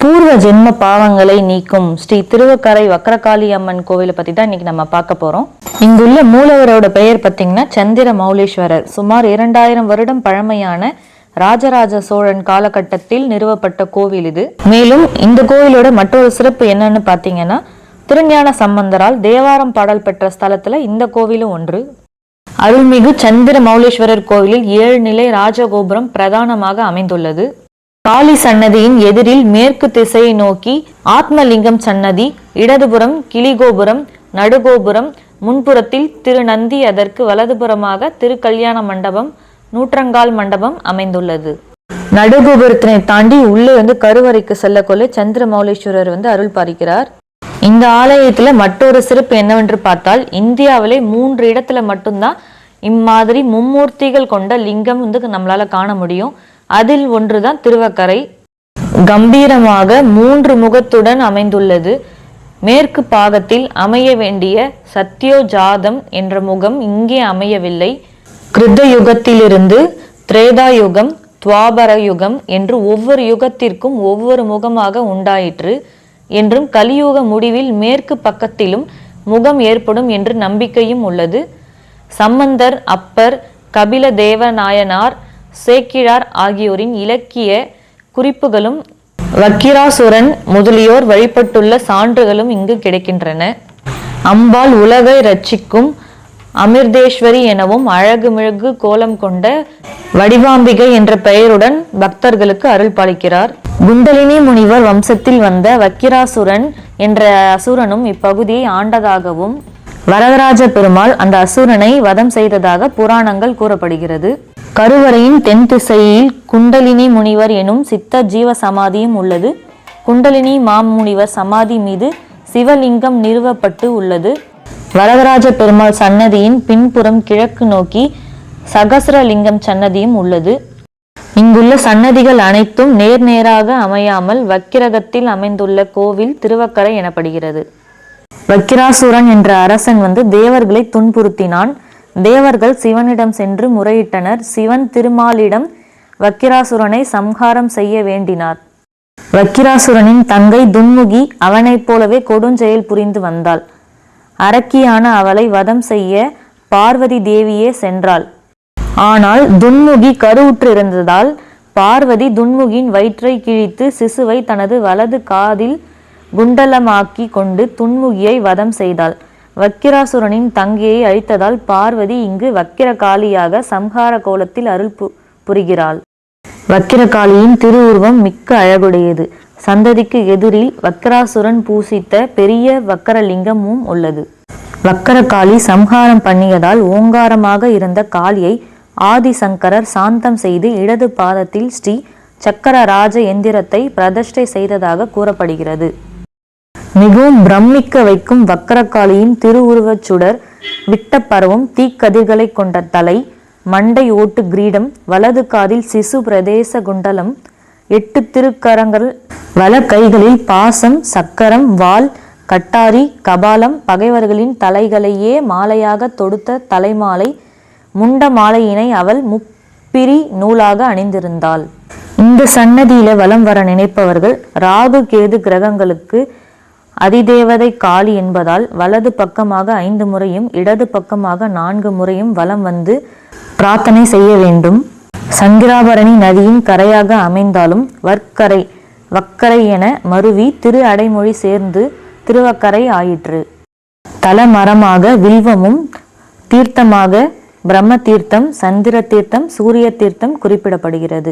பூர்வ ஜென்ம பாவங்களை நீக்கும் ஸ்ரீ திருவக்கரை வக்கரகாளி அம்மன் கோவிலை பத்தி தான் இன்னைக்கு நம்ம பார்க்க போறோம். இங்குள்ள மூலவரோட பெயர் பார்த்தீங்கன்னா சந்திர மௌலீஸ்வரர். சுமார் 2000 வருடம் பழமையான ராஜராஜ சோழன் காலகட்டத்தில் நிறுவப்பட்ட கோவில் இது. மேலும் இந்த கோவிலோட மற்றொரு சிறப்பு என்னன்னு பார்த்தீங்கன்னா, திருஞான சம்பந்தரால் தேவாரம் பாடல் பெற்ற ஸ்தலத்துல இந்த கோவிலும் ஒன்று. அருள்மிகு சந்திர மௌலீஸ்வரர் கோவிலில் 7 நிலை ராஜகோபுரம் பிரதானமாக அமைந்துள்ளது. காளி சன்னதியின் எதிரில் மேற்கு திசையை நோக்கி ஆத்மலிங்கம் சன்னதி, இடதுபுறம் கிளிகோபுரம், நடுகோபுரம், முன்புறத்தில் திருநந்தி, அதற்கு வலதுபுறமாக திருக்கல்யாண மண்டபம், நூற்றங்கால் மண்டபம் அமைந்துள்ளது. நடுகோபுரத்தினை தாண்டி உள்ளே கருவறைக்கு செல்லக்கொள்ள சந்திர மௌலீஸ்வரர் அருள் பாலிக்கிறார். இந்த ஆலயத்துல மற்றொரு சிறப்பு என்னவென்று பார்த்தால், இந்தியாவிலே 3 இடத்துல மட்டும்தான் இம்மாதிரி மும்மூர்த்திகள் கொண்ட லிங்கம் நம்மளால காண முடியும். அதில் ஒன்றுதான் திருவக்கரை. கம்பீரமாக 3 முகத்துடன் அமைந்துள்ளது. மேற்கு பாகத்தில் அமைய வேண்டிய சத்யோஜாதம் என்ற முகம் இங்கே அமையவில்லை. கிருத்த யுகத்திலிருந்து திரேதா யுகம், துவாபர யுகம் என்று ஒவ்வொரு யுகத்திற்கும் ஒவ்வொரு முகமாக உண்டாயிற்று என்றும், கலியுக முடிவில் மேற்கு பக்கத்திலும் முகம் ஏற்படும் என்று நம்பிக்கையும் உள்ளது. சம்பந்தர், அப்பர், கபில தேவநாயனார், சேக்கிழார் ஆகியோரின் இலக்கிய குறிப்புகளும் வக்கிராசுரன் முதலியோர் வழிபட்டுள்ள சான்றுகளும் இங்கு கிடைக்கின்றன. அம்பாள் உலகை ரட்சிக்கும் அமிர்தேஸ்வரி எனவும் அழகு மிழகு கோலம் கொண்ட வடிவாம்பிகை என்ற பெயருடன் பக்தர்களுக்கு அருள் பாலிக்கிறார். குண்டலினி முனிவர் வம்சத்தில் வந்த வக்கிராசுரன் என்ற அசுரனும் இப்பகுதியை ஆண்டதாகவும், வரதராஜ பெருமாள் அந்த அசுரனை வதம் செய்ததாக புராணங்கள் கூறப்படுகிறது. கருவறையின் தென் திசையில் குண்டலினி முனிவர் எனும் சித்த ஜீவ சமாதியும் உள்ளது. குண்டலினி மாமுனிவர் சமாதி மீது சிவலிங்கம் நிறுவப்பட்டு உள்ளது. வரதராஜ பெருமாள் சன்னதியின் பின்புறம் கிழக்கு நோக்கி சகசிரலிங்கம் சன்னதியும் உள்ளது. இங்குள்ள சன்னதிகள் அனைத்தும் நேராக அமையாமல் வக்கிரகத்தில் அமைந்துள்ள கோவில் திருவக்கரை எனப்படுகிறது. வக்கிராசுரன் என்ற அரசன் தேவர்களை துன்புறுத்தினான். தேவர்கள் சிவனிடம் சென்று முறையிட்டனர். சிவன் திருமாலிடம் வக்கிராசுரனை சம்ஹாரம் செய்ய வேண்டினார். வக்கிராசுரனின் தங்கை துன்முகி அவனைப் போலவே கொடுஞ்செயல் புரிந்து வந்தாள். அரக்கியான அவளை வதம் செய்ய பார்வதி தேவியே சென்றாள். ஆனால் துன்முகி கருவுற்று இருந்ததால் பார்வதி துன்முகியின் வயிற்றை கிழித்து சிசுவை தனது வலது காதில் குண்டலமாக்கி கொண்டு துன்முகியை வதம் செய்தாள். வக்கிராசுரனின் தங்கையை அழித்ததால் பார்வதி இங்கு வக்கிரகாளியாக சம்ஹார கோலத்தில் அருள் புரிகிறாள். வக்கிரகாளியின் திருவுருவம் மிக்க அழகுடையது. சந்ததிக்கு எதிரில் வக்கிராசுரன் பூசித்த பெரிய வக்கரலிங்கமும் உள்ளது. வக்கரகாளி சம்ஹாரம் பண்ணியதால் ஓங்காரமாக இருந்த காளியை ஆதிசங்கரர் சாந்தம் செய்து இடது பாதத்தில் ஸ்ரீ சக்கரராஜ எந்திரத்தை பிரதிஷ்டை செய்ததாக கூறப்படுகிறது. மிகவும் பிரமிக்க வைக்கும் வக்கரகாளியின் திருவுருவச் சுடர், விட்ட பரவும் தீக்கதிர்களை கொண்ட தலை, மண்டை ஓட்டு கிரீடம், வலது காதில் சிசு பிரதேச குண்டலம், 8 திருக்கரங்கள், வல கைகளில் பாசம், சக்கரம், வாள், கட்டாரி, கபாலம், பகைவர்களின் தலைகளையே மாலையாக தொடுத்த தலைமாலை, முண்ட மாலையினை அவள் முப்பிரி நூலாக அணிந்திருந்தாள். இந்த சன்னதியில வலம் வர நினைப்பவர்கள் ராகு கேது கிரகங்களுக்கு அதிதேவதை காளி என்பதால் வலது பக்கமாக 5 முறையும் இடது பக்கமாக 4 முறையும் வலம் வந்து பிரார்த்தனை செய்ய வேண்டும். சங்கிராபரணி நதியின் கரையாக அமைந்தாலும் வக்கரை என மருவி திரு அடைமொழி சேர்ந்து திருவக்கரை ஆயிற்று. தல மரமாக வில்வமும், தீர்த்தமாக பிரம்ம தீர்த்தம், சந்திர தீர்த்தம், சூரிய தீர்த்தம் குறிப்பிடப்படுகிறது.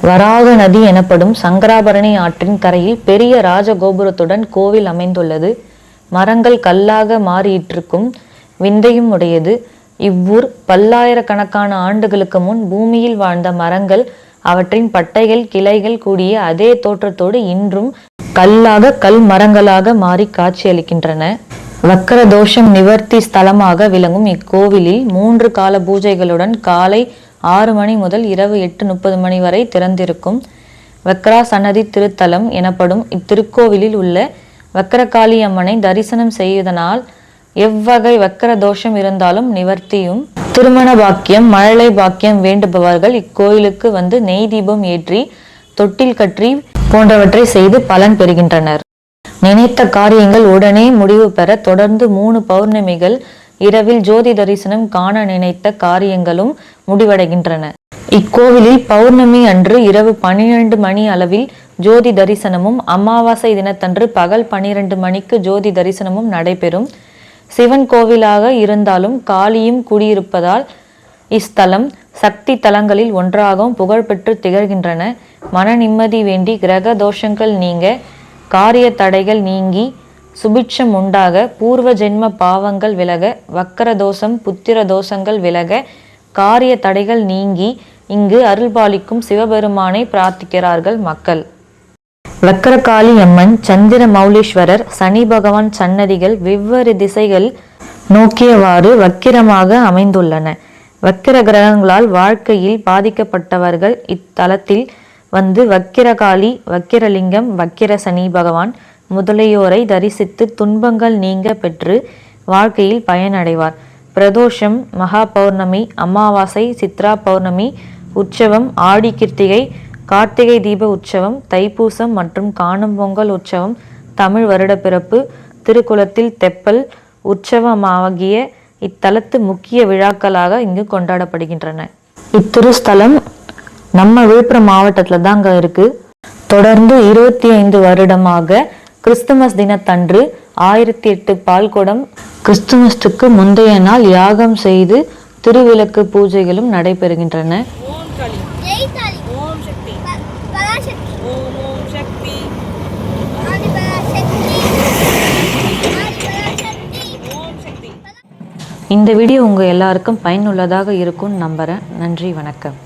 வராக நதி எனப்படும் சங்கராபரணி ஆற்றின் கரையில் பெரிய ராஜகோபுரத்துடன் கோவில் அமைந்துள்ளது. மரங்கள் கல்லாக மாறியிட்டிருக்கும் விந்தையும் உடையது. இவ்வூர் பல்லாயிரக்கணக்கான ஆண்டுகளுக்கு முன் பூமியில் வாழ்ந்த மரங்கள், அவற்றின் பட்டைகள், கிளைகள் கூடிய அதே தோற்றத்தோடு இன்றும் கல்லாக கல் மரங்களாக மாறி காட்சியளிக்கின்றன. வக்கர தோஷம் நிவர்த்தி ஸ்தலமாக விளங்கும் இக்கோவிலில் 3 கால பூஜைகளுடன் காலை 6 மணி முதல் இரவு 8:30 மணி வரை திறந்திருக்கும். வக்ரா சன்னதி திருத்தலம் எனப்படும் இத்திருக்கோவிலில் உள்ள வக்கரகாளி அம்மனை தரிசனம் செய்வதனால் எவ்வகை வக்கர தோஷம் இருந்தாலும் நிவர்த்தியும். திருமண பாக்கியம், மழலை பாக்கியம் வேண்டுபவர்கள் இக்கோயிலுக்கு நெய் தீபம் ஏற்றி தொட்டில் கற்றி போன்றவற்றை செய்து பலன் பெறுகின்றனர். நினைத்த காரியங்கள் உடனே முடிவு பெற தொடர்ந்து 3 பௌர்ணமிகள் இரவில் ஜோதி தரிசனம் காண நினைத்த காரியங்களும் முடிவடைகின்றன. இக்கோவிலில் பௌர்ணமி அன்று இரவு 12 மணி அளவில் ஜோதி தரிசனமும், அமாவாசை தினத்தன்று பகல் 12 மணிக்கு ஜோதி தரிசனமும் நடைபெறும். சிவன் கோவிலாக இருந்தாலும் காளியும் குடியிருப்பதால் இஸ்தலம் சக்தி தலங்களில் ஒன்றாகவும் புகழ்பெற்று திகழ்கின்றன. மன நிம்மதி வேண்டி, கிரக தோஷங்கள் நீங்க, காரிய தடைகள் நீங்கி, சுபிட்சம் உண்டாக, பூர்வ ஜென்ம பாவங்கள் விலக, வக்கர தோஷம் புத்திர தோஷங்கள் விலக, காரிய தடைகள் நீங்கி இங்கு அருள்பாலிக்கும் சிவபெருமானை பிரார்த்திக்கிறார்கள் மக்கள். வக்கரகாளி அம்மன், சந்திர மௌலீஸ்வரர், சனி பகவான் சன்னதிகள் வெவ்வேறு திசைகள் நோக்கியவாறு வக்கிரமாக அமைந்துள்ளன. வக்கிர கிரகங்களால் வாழ்க்கையில் பாதிக்கப்பட்டவர்கள் இத்தலத்தில் வந்து வக்கிரகாளி, வக்கிரலிங்கம், வக்கிர சனி பகவான் முதலியோரை தரிசித்து துன்பங்கள் நீங்க பெற்று வாழ்க்கையில் பயனடைவார். பிரதோஷம், மகா பௌர்ணமி, அமாவாசை, சித்ரா பௌர்ணமி உற்சவம், ஆடி கிருத்திகை, கார்த்திகை தீப உற்சவம், தைப்பூசம் மற்றும் காணும் பொங்கல் உற்சவம், தமிழ் வருடப்பிறப்பு, திருக்குளத்தில் தெப்பல் உற்சவமாகிய இத்தலத்து முக்கிய விழாக்களாக இங்கு கொண்டாடப்படுகின்றன. இத்திருஸ்தலம் நம்ம விழுப்புரம் மாவட்டத்தில் தாங்க இருக்கு. தொடர்ந்து 25 வருடமாக கிறிஸ்துமஸ் தினத்தன்று 1008 பால்குடம், கிறிஸ்துமஸுக்கு முந்தைய நாள் யாகம் செய்து திருவிளக்கு பூஜைகளும் நடைபெறுகின்றன. இந்த வீடியோ உங்கள் எல்லாருக்கும் பயனுள்ளதாக இருக்கும்னு நம்புகிறேன். நன்றி, வணக்கம்.